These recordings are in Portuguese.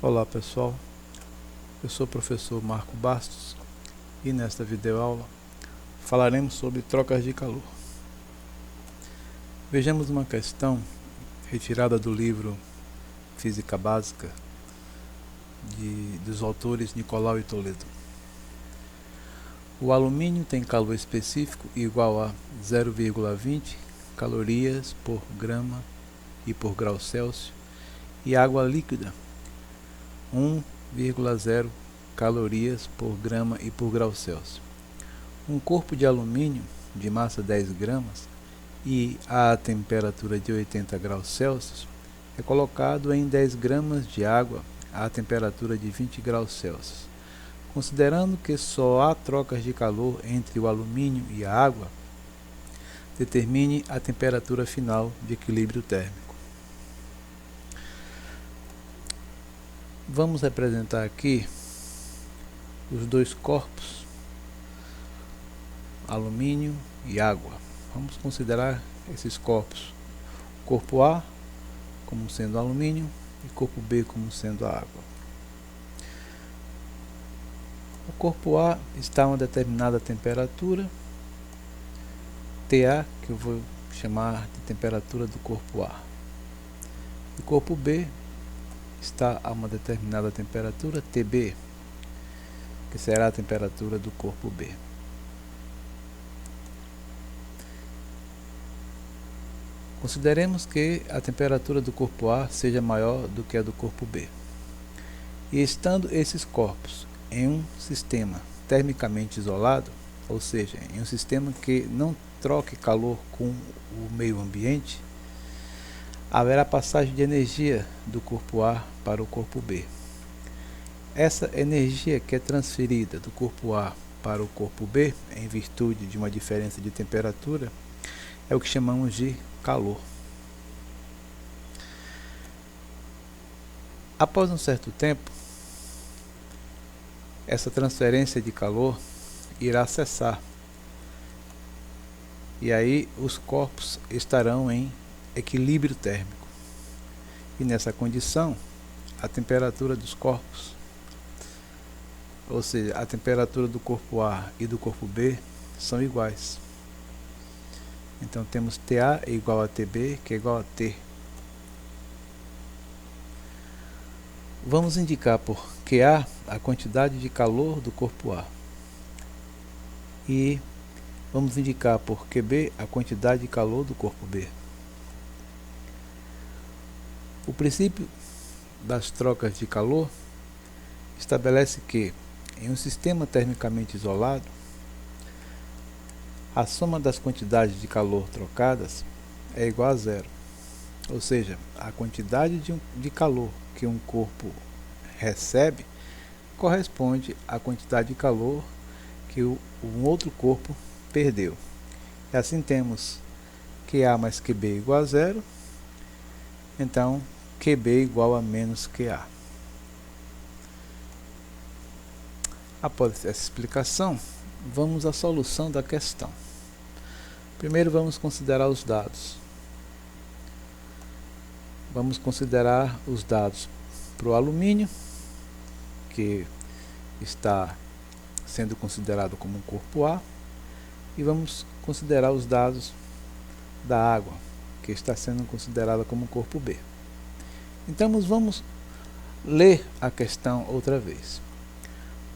Olá pessoal, eu sou o professor Marco Bastos e nesta videoaula falaremos sobre trocas de calor. Vejamos uma questão retirada do livro Física Básica dos autores Nicolau e Toledo. O alumínio tem calor específico igual a 0,20 calorias por grama e por grau Celsius e água líquida 1,0 calorias por grama e por grau Celsius. Um corpo de alumínio de massa 10 gramas e a temperatura de 80 graus Celsius é colocado em 10 gramas de água a temperatura de 20 graus Celsius. Considerando que só há trocas de calor entre o alumínio e a água, determine a temperatura final de equilíbrio térmico. Vamos representar aqui os dois corpos, alumínio e água. Vamos considerar esses corpos, corpo A como sendo alumínio e corpo B como sendo a água. O corpo A está a uma determinada temperatura, TA, que eu vou chamar de temperatura do corpo A. O corpo B está a uma determinada temperatura, TB, que será a temperatura do corpo B. Consideremos que a temperatura do corpo A seja maior do que a do corpo B. E estando esses corpos em um sistema termicamente isolado, ou seja, em um sistema que não troque calor com o meio ambiente, haverá passagem de energia do corpo A para o corpo B. Essa energia que é transferida do corpo A para o corpo B, em virtude de uma diferença de temperatura, é o que chamamos de calor. Após um certo tempo, essa transferência de calor irá cessar. E aí os corpos estarão em equilíbrio térmico. E nessa condição, a temperatura dos corpos, ou seja, a temperatura do corpo A e do corpo B são iguais. Então temos TA igual a TB, que é igual a T. Vamos indicar por QA a quantidade de calor do corpo A. E vamos indicar por QB a quantidade de calor do corpo B. O princípio das trocas de calor estabelece que, em um sistema termicamente isolado, a soma das quantidades de calor trocadas é igual a zero. Ou seja, a quantidade de calor que um corpo recebe corresponde à quantidade de calor que um outro corpo perdeu. E assim temos QA mais QB igual a zero, então QB igual a menos QA. Após essa explicação, vamos à solução da questão. Primeiro vamos considerar os dados. Vamos considerar os dados para o alumínio, que está sendo considerado como um corpo A, e vamos considerar os dados da água, que está sendo considerada como um corpo B. Então vamos ler a questão outra vez.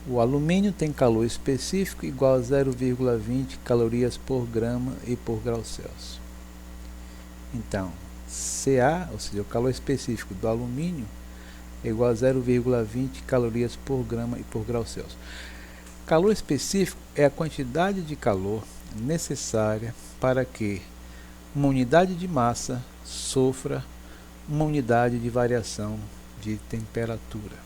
O alumínio tem calor específico igual a 0,20 calorias por grama e por grau Celsius. Então, Ca, ou seja, o calor específico do alumínio, é igual a 0,20 calorias por grama e por grau Celsius. Calor específico é a quantidade de calor necessária para que uma unidade de massa sofra uma unidade de variação de temperatura.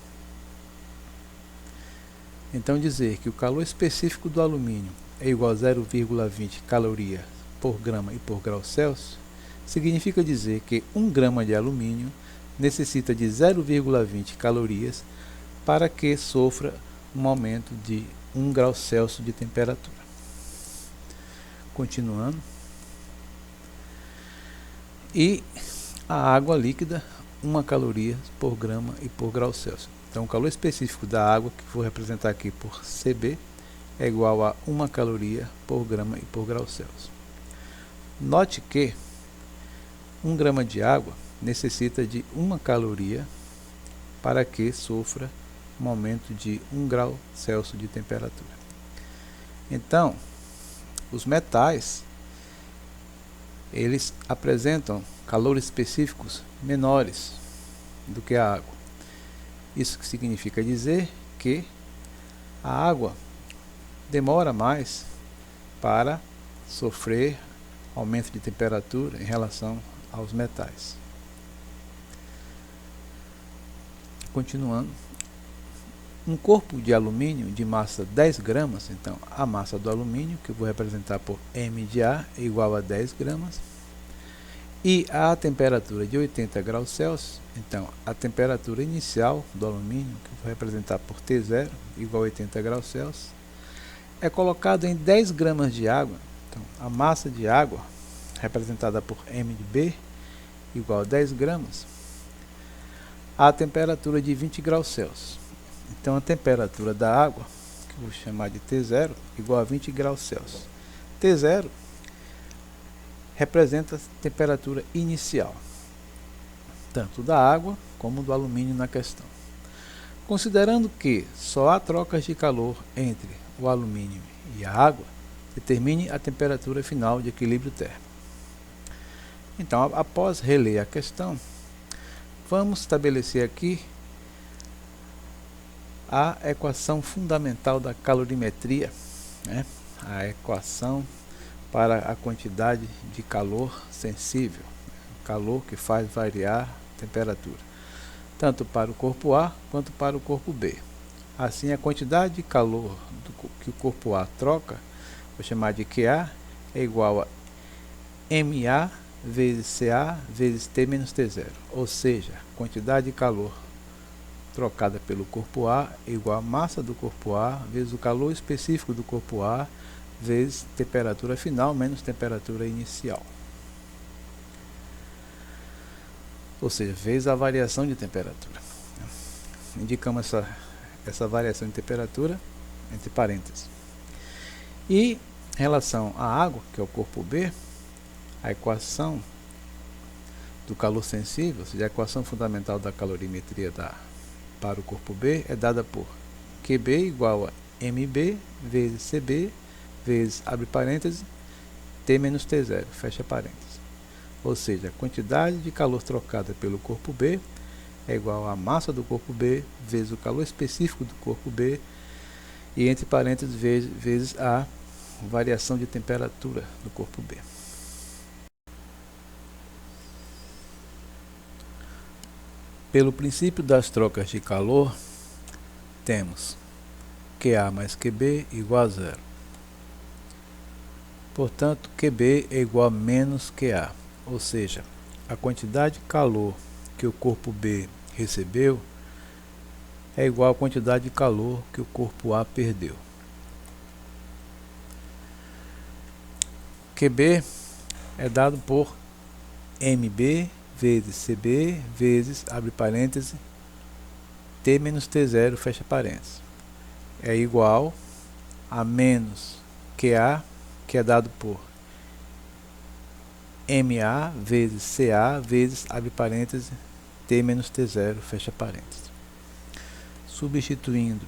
Então dizer que o calor específico do alumínio é igual a 0,20 calorias por grama e por grau Celsius significa dizer que 1 grama de alumínio necessita de 0,20 calorias para que sofra um aumento de 1 grau Celsius de temperatura. Continuando. E a água líquida 1 caloria por grama e por grau Celsius. Então, o calor específico da água, que vou representar aqui por CB, é igual a 1 caloria por grama e por grau Celsius. Note que 1 grama de água necessita de 1 caloria para que sofra um aumento de 1 grau Celsius de temperatura. Então, os metais, eles apresentam calores específicos menores do que a água. Isso significa dizer que a água demora mais para sofrer aumento de temperatura em relação aos metais. Continuando, um corpo de alumínio de massa 10 gramas, então a massa do alumínio, que eu vou representar por M de A, é igual a 10 gramas, e a temperatura de 80 graus Celsius, então a temperatura inicial do alumínio, que eu vou representar por T0, igual a 80 graus Celsius, é colocado em 10 gramas de água. Então a massa de água, representada por M de B, igual a 10 gramas, a temperatura de 20 graus Celsius. Então a temperatura da água, que eu vou chamar de T0, igual a 20 graus Celsius. T0 representa a temperatura inicial, tanto da água como do alumínio na questão. Considerando que só há trocas de calor entre o alumínio e a água, determine a temperatura final de equilíbrio térmico. Então, após reler a questão, vamos estabelecer aqui a equação fundamental da calorimetria, né? A equação para a quantidade de calor sensível, calor que faz variar a temperatura, tanto para o corpo A quanto para o corpo B. Assim, a quantidade de calor que o corpo A troca, vou chamar de QA, é igual a MA vezes CA vezes T menos T0, ou seja, a quantidade de calor trocada pelo corpo A é igual a massa do corpo A vezes o calor específico do corpo A vezes temperatura final menos temperatura inicial. Ou seja, vezes a variação de temperatura. Indicamos essa variação de temperatura entre parênteses. E em relação à água, que é o corpo B, a equação do calor sensível, ou seja, a equação fundamental da calorimetria para o corpo B é dada por QB igual a MB vezes CB vezes, abre parênteses, T menos T0, fecha parênteses. Ou seja, a quantidade de calor trocada pelo corpo B é igual à massa do corpo B vezes o calor específico do corpo B e entre parênteses vezes a variação de temperatura do corpo B. Pelo princípio das trocas de calor, temos QA mais QB igual a zero. Portanto, QB é igual a menos QA, ou seja, a quantidade de calor que o corpo B recebeu é igual à quantidade de calor que o corpo A perdeu. QB é dado por MB vezes CB vezes, abre parênteses, T menos T0, fecha parênteses. É igual a menos QA, que é dado por MA vezes CA vezes, abre parênteses, T menos T0, fecha parênteses. Substituindo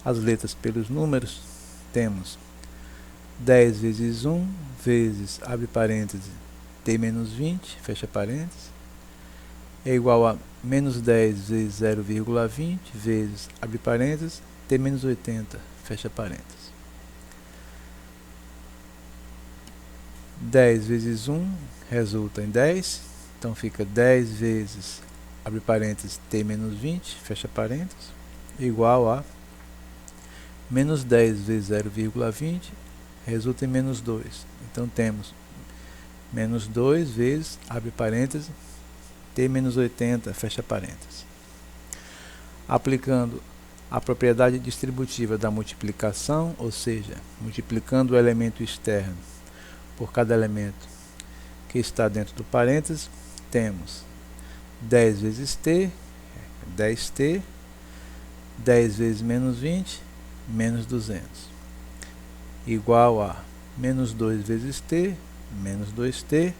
as letras pelos números, temos 10 vezes 1 vezes, abre parênteses, T menos 20, fecha parênteses, é igual a menos 10 vezes 0,20 vezes, abre parênteses, T menos 80, fecha parênteses. 10 vezes 1 resulta em 10, então fica 10 vezes, abre parênteses, T menos 20, fecha parênteses, igual a menos 10 vezes 0,20 resulta em menos 2. Então temos menos 2 vezes, abre parênteses, T menos 80, fecha parênteses. Aplicando a propriedade distributiva da multiplicação, ou seja, multiplicando o elemento externo por cada elemento que está dentro do parênteses, temos 10 vezes T, 10T, 10 vezes menos 20, menos 200, igual a menos 2 vezes T, menos 2T,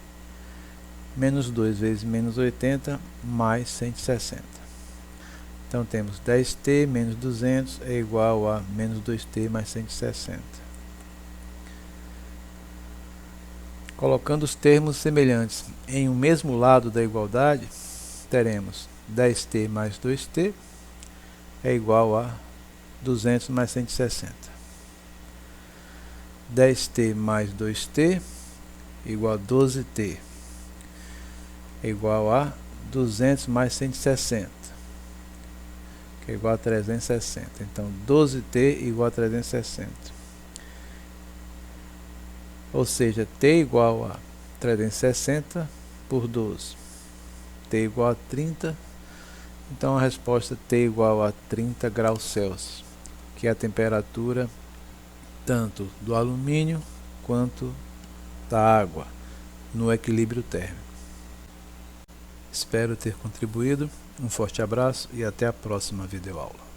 menos 2 vezes menos 80, mais 160. Então temos 10T menos 200 é igual a menos 2T mais 160. Colocando os termos semelhantes em um mesmo lado da igualdade, teremos 10T mais 2T é igual a 200 mais 160. 10T mais 2T igual a 12T é igual a 200 mais 160, que é igual a 360. Então 12T igual a 360. Ou seja, T igual a 360 por 12. T igual a 30. Então a resposta T igual a 30 graus Celsius, que é a temperatura tanto do alumínio quanto da água no equilíbrio térmico. Espero ter contribuído. Um forte abraço e até a próxima videoaula.